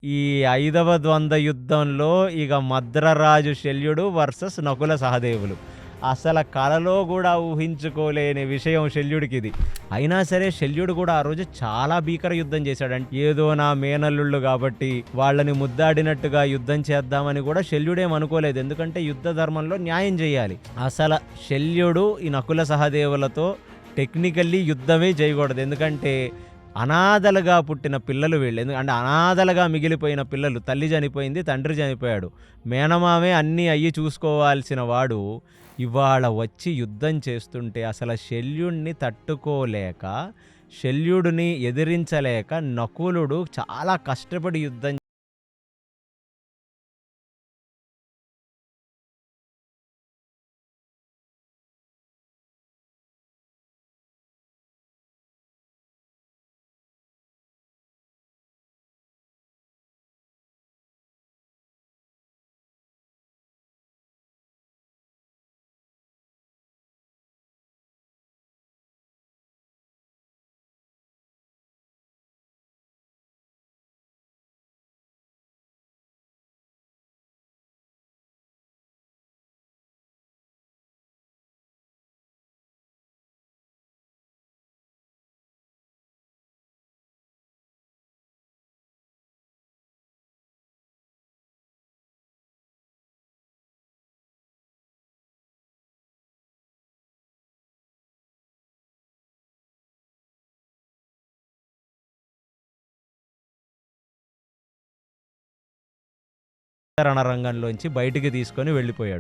ఈ ఐదవ ద్వంద్వ యుద్ధంలో ఇక మద్రరాజు శల్యుడు వర్సెస్ నకుల సహదేవులు. అసల కలలో గూడా ఊహించుకోలేని విషయం శల్యుడికిది. అయినా సరే శల్యుడు గూడా ఆ రోజు చాలా భీకర యుద్ధం చేశాడంట. ఏదో నా మేనల్లుళ్ళు గాబట్టి వాళ్ళని ముద్దాడినట్టుగా యుద్ధం చేద్దామని గూడా శల్యుడేమనుకోలేదు. ఎందుకంటే యుద్ధ ధర్మంలో న్యాయం జేయాలి. అసల శల్యుడు ఈ నకుల సహదేవులతో టెక్నికల్లీ యుద్ధమే చేయకూడదు. ఎందుకంటే అనాథలుగా పుట్టిన పిల్లలు వీళ్ళు. ఎందుకంటే అనాథలుగా మిగిలిపోయిన పిల్లలు. తల్లి చనిపోయింది, తండ్రి చనిపోయాడు. మేనమామే అన్నీ అయ్యి చూసుకోవాల్సిన వాడు ఇవాళ వచ్చి యుద్ధం చేస్తుంటే అసల శల్యుడిని తట్టుకోలేక, శల్యుడిని ఎదిరించలేక నకులుడు చాలా కష్టపడి యుద్ధం రణరంగంలోంచి బయటికి తీసుకొని వెళ్ళిపోయాడు.